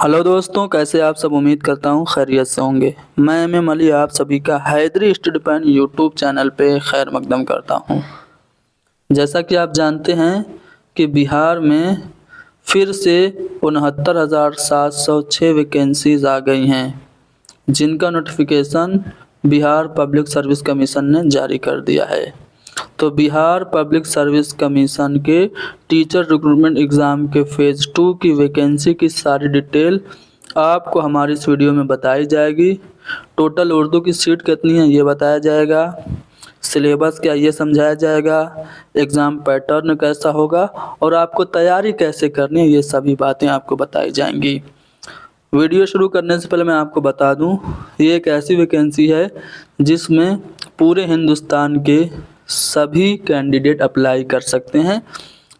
Hello दोस्तों, कैसे आप सब। उम्मीद करता हूँ खैरियत से होंगे। मैं एम अली आप सभी का हैदरी स्टडी पैन यूट्यूब चैनल पे खैर मकदम करता हूँ। जैसा कि आप जानते हैं कि बिहार में फिर से 69,706 वैकेंसीज आ गई हैं, जिनका notification Bihar public service commission ने जारी कर दिया है। तो बिहार पब्लिक सर्विस कमीशन के टीचर रिक्रूटमेंट एग्ज़ाम के फ़ेज़ 2 की वैकेंसी की सारी डिटेल आपको हमारी इस वीडियो में बताई जाएगी। टोटल उर्दू की सीट कितनी है ये बताया जाएगा, सिलेबस क्या ये समझाया जाएगा, एग्ज़ाम पैटर्न कैसा होगा और आपको तैयारी कैसे करनी है, ये सभी बातें आपको बताई जाएंगी। वीडियो शुरू करने से पहले मैं आपको बता दूं, ये एक ऐसी वैकेंसी है जिसमें पूरे हिंदुस्तान के सभी कैंडिडेट अप्लाई कर सकते हैं।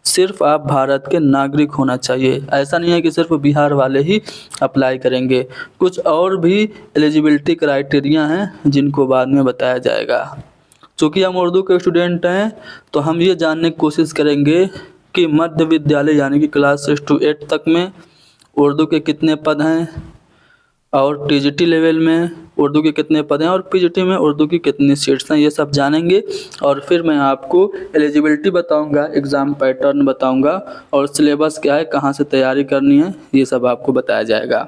सिर्फ आप भारत के नागरिक होना चाहिए। ऐसा नहीं है कि सिर्फ बिहार वाले ही अप्लाई करेंगे, कुछ और भी एलिजिबिलिटी क्राइटेरिया हैं जिनको बाद में बताया जाएगा। चूँकि हम उर्दू के स्टूडेंट हैं तो हम ये जानने की कोशिश करेंगे कि मध्य विद्यालय यानी कि क्लास 6 to 8 तक में उर्दू के कितने पद हैं और टीजीटी लेवल में उर्दू के कितने पद हैं और पीजीटी में उर्दू की कितनी सीट्स हैं, ये सब जानेंगे। और फिर मैं आपको एलिजिबिलिटी बताऊंगा, एग्ज़ाम पैटर्न बताऊंगा और सिलेबस क्या है, कहाँ से तैयारी करनी है, ये सब आपको बताया जाएगा।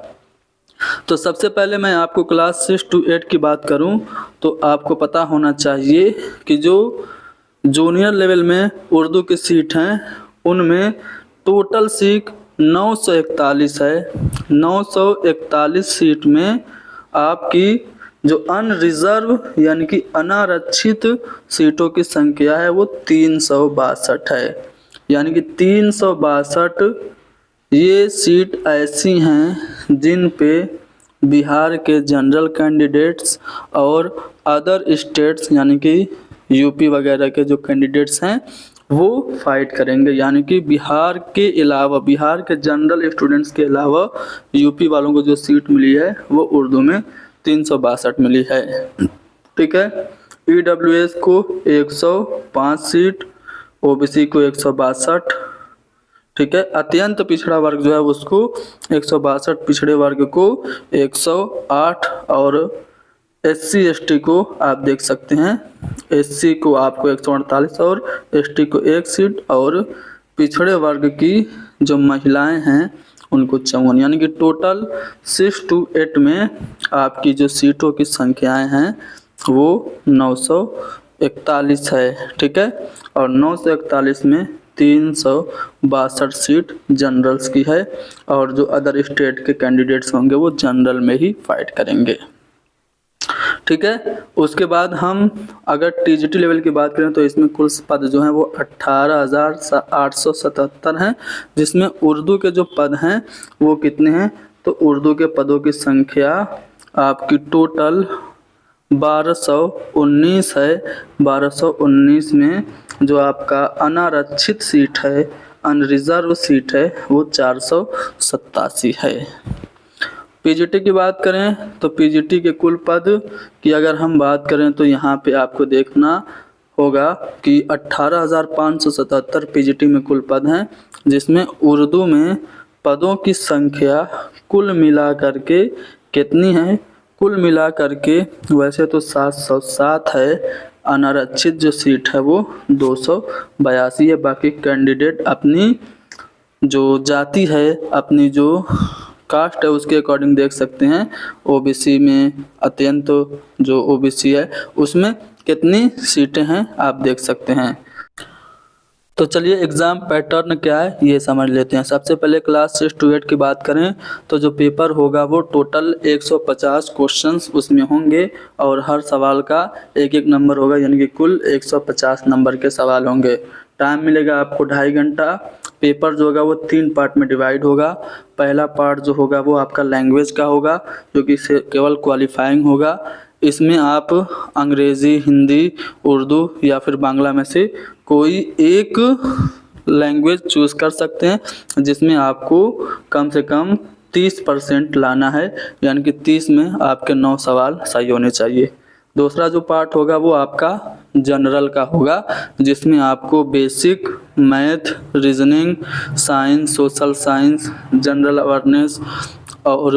तो सबसे पहले मैं आपको क्लास 6 to 8 की बात करूं तो आपको पता होना चाहिए कि जो जूनियर लेवल में उर्दू की सीट हैं उनमें टोटल सीट 941 है। 941 सीट में आपकी जो अनरिजर्व यानी कि अनारक्षित सीटों की संख्या है वो 362 है। यानी कि 362 ये सीट ऐसी हैं जिन पे बिहार के जनरल कैंडिडेट्स और अदर स्टेट्स यानी कि यूपी वगैरह के जो कैंडिडेट्स हैं वो फाइट करेंगे। यानी कि बिहार के अलावा, बिहार के जनरल स्टूडेंट्स के अलावा यूपी वालों को जो सीट मिली है वो उर्दू में 362 मिली है। ठीक है। ईडब्ल्यूएस को 105 सीट, ओबीसी को 162। ठीक है। अत्यंत पिछड़ा वर्ग जो है उसको 162, पिछड़े वर्ग को 108 और SC ST को आप देख सकते हैं, SC को आपको 148 और ST को 1 सीट और पिछड़े वर्ग की जो महिलाएं हैं उनको 54। यानी कि टोटल 6 to 8 में आपकी जो सीटों की संख्याएं हैं वो 941 है। ठीक है। और 941 में 362 सीट जनरल्स की है और जो अदर स्टेट के कैंडिडेट्स होंगे वो जनरल में ही फाइट करेंगे। ठीक है। उसके बाद हम अगर टीजीटी लेवल की बात करें तो इसमें कुल पद जो हैं वो 18,877 हैं, जिसमें उर्दू के जो पद हैं वो कितने हैं, तो उर्दू के पदों की संख्या आपकी टोटल 1219 है। 1219 में जो आपका अनारक्षित सीट है, अनरिजर्व सीट है, वो 487 है। पीजीटी की बात करें तो पीजीटी के कुल पद की अगर हम बात करें तो यहाँ पे आपको देखना होगा कि 18,577 पीजीटी में कुल पद हैं, जिसमें उर्दू में पदों की संख्या कुल मिला करके कितनी है, कुल मिला करके वैसे तो 707 है, अनारक्षित जो सीट है वो 282 है। बाकी कैंडिडेट अपनी जो जाति है, अपनी जो कास्ट है उसके अकॉर्डिंग देख सकते हैं। ओबीसी में अत्यंत जो ओबीसी है उसमें कितनी सीटें हैं आप देख सकते हैं। तो चलिए एग्ज़ाम पैटर्न क्या है ये समझ लेते हैं। सबसे पहले क्लास 6 to 8 की बात करें तो जो पेपर होगा वो टोटल 150 क्वेश्चंस उसमें होंगे और हर सवाल का एक एक नंबर होगा, यानी कि कुल 150 नंबर के सवाल होंगे। टाइम मिलेगा आपको 2.5 घंटा। पेपर जो होगा वो 3 पार्ट में डिवाइड होगा। पहला पार्ट जो होगा वो आपका लैंग्वेज का होगा, जो कि केवल क्वालिफाइंग होगा। इसमें आप अंग्रेज़ी, हिंदी, उर्दू या फिर बांग्ला में से कोई एक लैंग्वेज चूज़ कर सकते हैं, जिसमें आपको कम से कम 30% लाना है, यानी कि 30 में आपके 9 सवाल सही होने चाहिए। दूसरा जो पार्ट होगा वो आपका जनरल का होगा, जिसमें आपको basic math, reasoning, science, social science, general awareness और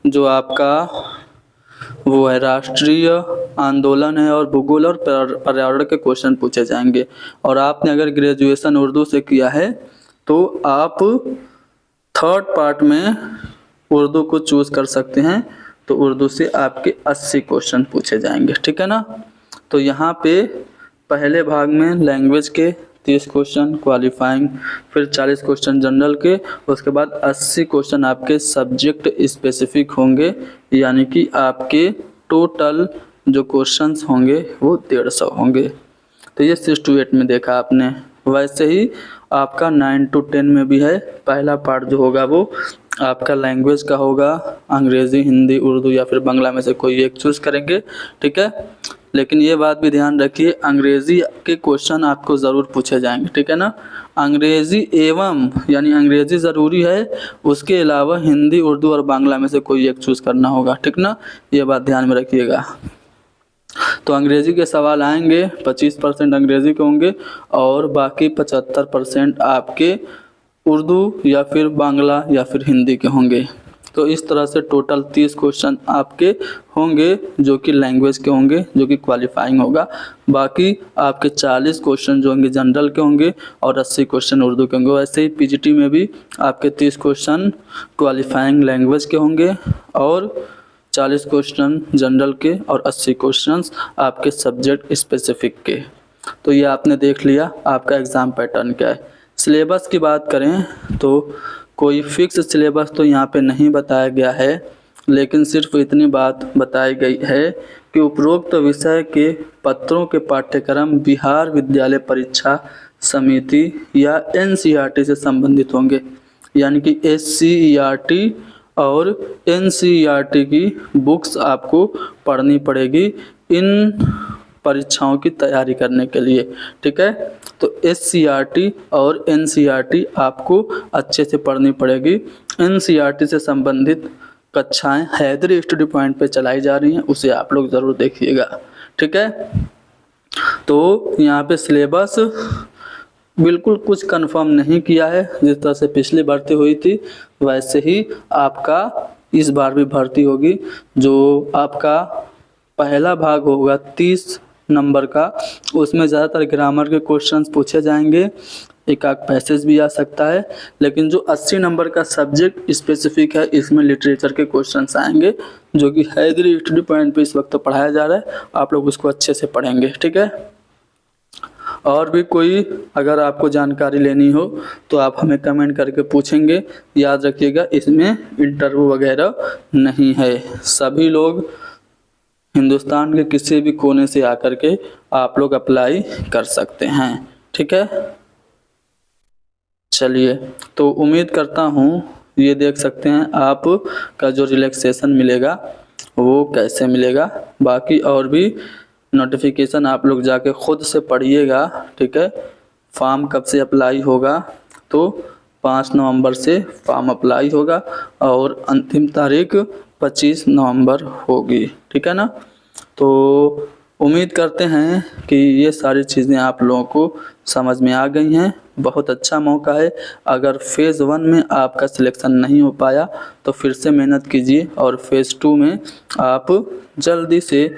जो आपका वो है राष्ट्रीय आंदोलन है, और भूगोल और पर्यावरण के क्वेश्चन पूछे जाएंगे। और आपने अगर ग्रेजुएशन उर्दू से किया है तो आप थर्ड पार्ट में उर्दू को चूज़ कर सकते हैं, तो उर्दू से आपके 80 क्वेश्चन पूछे जाएंगे, ठीक है ना। तो यहाँ पे पहले भाग में लैंग्वेज के 30 क्वेश्चन क्वालिफाइंग, फिर 40 क्वेश्चन जनरल के, उसके बाद 80 क्वेश्चन आपके सब्जेक्ट स्पेसिफिक होंगे, यानी कि आपके टोटल जो क्वेश्चंस होंगे वो 150 होंगे। तो ये 6 to 8 में देखा आपने। वैसे ही आपका 9 to 10 में भी है। पहला पार्ट जो होगा वो आपका लैंग्वेज का होगा, अंग्रेज़ी, हिंदी, उर्दू या फिर बांग्ला में से कोई एक चूज़ करेंगे, ठीक है। लेकिन ये बात भी ध्यान रखिए, अंग्रेज़ी के क्वेश्चन आपको ज़रूर पूछे जाएंगे, ठीक है ना। अंग्रेज़ी एवं यानी अंग्रेज़ी ज़रूरी है, उसके अलावा हिंदी, उर्दू और बांग्ला में से कोई एक चूज़ करना होगा, ठीक ना। ये बात ध्यान में रखिएगा। तो अंग्रेज़ी के सवाल आएंगे, 25% अंग्रेज़ी के होंगे और बाकी 75% आपके उर्दू या फिर बांग्ला या फिर हिंदी के होंगे। तो इस तरह से टोटल 30 क्वेश्चन आपके होंगे जो कि लैंग्वेज के होंगे, जो कि क्वालिफाइंग होगा। बाकी आपके 40 क्वेश्चन जो होंगे जनरल के होंगे और 80 क्वेश्चन उर्दू के होंगे। वैसे ही पीजीटी में भी आपके 30 क्वेश्चन क्वालिफाइंग लैंग्वेज के होंगे और 40 क्वेश्चन जनरल के और 80 क्वेश्चंस आपके सब्जेक्ट स्पेसिफिक के। तो ये आपने देख लिया आपका एग्ज़ाम पैटर्न क्या है। सिलेबस की बात करें तो कोई फिक्स सिलेबस तो यहाँ पे नहीं बताया गया है, लेकिन सिर्फ इतनी बात बताई गई है कि उपरोक्त विषय के पत्रों के पाठ्यक्रम बिहार विद्यालय परीक्षा समिति या एनसीईआरटी से संबंधित होंगे, यानी कि एससीईआरटी और एनसीईआरटी की बुक्स आपको पढ़नी पड़ेगी इन परीक्षाओं की तैयारी करने के लिए, ठीक है। तो एससीईआरटी और एनसीईआरटी आपको अच्छे से पढ़नी पड़ेगी। एनसीईआरटी से संबंधित कक्षाएं हैदरी स्टडी पॉइंट पे चलाई जा रही हैं, उसे आप लोग ज़रूर देखिएगा, ठीक है। तो यहाँ पे सिलेबस बिल्कुल कुछ कंफर्म नहीं किया है, जिस तरह से पिछली भर्ती हुई थी वैसे ही आपका इस बार भी भर्ती होगी। जो आपका पहला भाग होगा 30 नंबर का, उसमें ज़्यादातर ग्रामर के क्वेश्चंस पूछे जाएंगे, एक आध पैसेज भी आ सकता है। लेकिन जो 80 नंबर का सब्जेक्ट स्पेसिफिक है, इसमें लिटरेचर के क्वेश्चंस आएंगे जो कि हैदरी स्टडी पॉइंट पे इस वक्त पढ़ाया जा रहा है। आप लोग उसको अच्छे से पढ़ेंगे, ठीक है। और भी कोई अगर आपको जानकारी लेनी हो तो आप हमें कमेंट करके पूछेंगे। याद रखिएगा इसमें इंटरव्यू वगैरह नहीं है, सभी लोग हिंदुस्तान के किसी भी कोने से आकर के आप लोग अप्लाई कर सकते हैं, ठीक है। चलिए, तो उम्मीद करता हूँ ये देख सकते हैं आप का जो रिलैक्सेशन मिलेगा वो कैसे मिलेगा। बाकी और भी नोटिफिकेशन आप लोग जाके खुद से पढ़िएगा, ठीक है। फॉर्म कब से अप्लाई होगा, तो 5 नवंबर से फॉर्म अप्लाई होगा और अंतिम तारीख 25 नवंबर होगी, ठीक है ना। तो उम्मीद करते हैं कि ये सारी चीज़ें आप लोगों को समझ में आ गई हैं। बहुत अच्छा मौका है, अगर फ़ेज़ 1 में आपका सिलेक्शन नहीं हो पाया तो फिर से मेहनत कीजिए और फ़ेज़ 2 में आप जल्दी से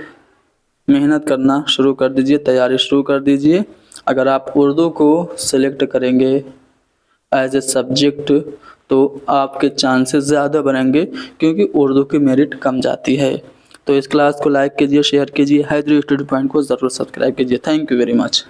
मेहनत करना शुरू कर दीजिए, तैयारी शुरू कर दीजिए। अगर आप उर्दू को सिलेक्ट करेंगे एज ए सब्जेक्ट तो आपके चांसेस ज़्यादा बढ़ेंगे, क्योंकि उर्दू की मेरिट कम जाती है। तो इस क्लास को लाइक कीजिए, शेयर कीजिए, हैदरी स्टडी पॉइंट को ज़रूर सब्सक्राइब कीजिए। Thank you very much.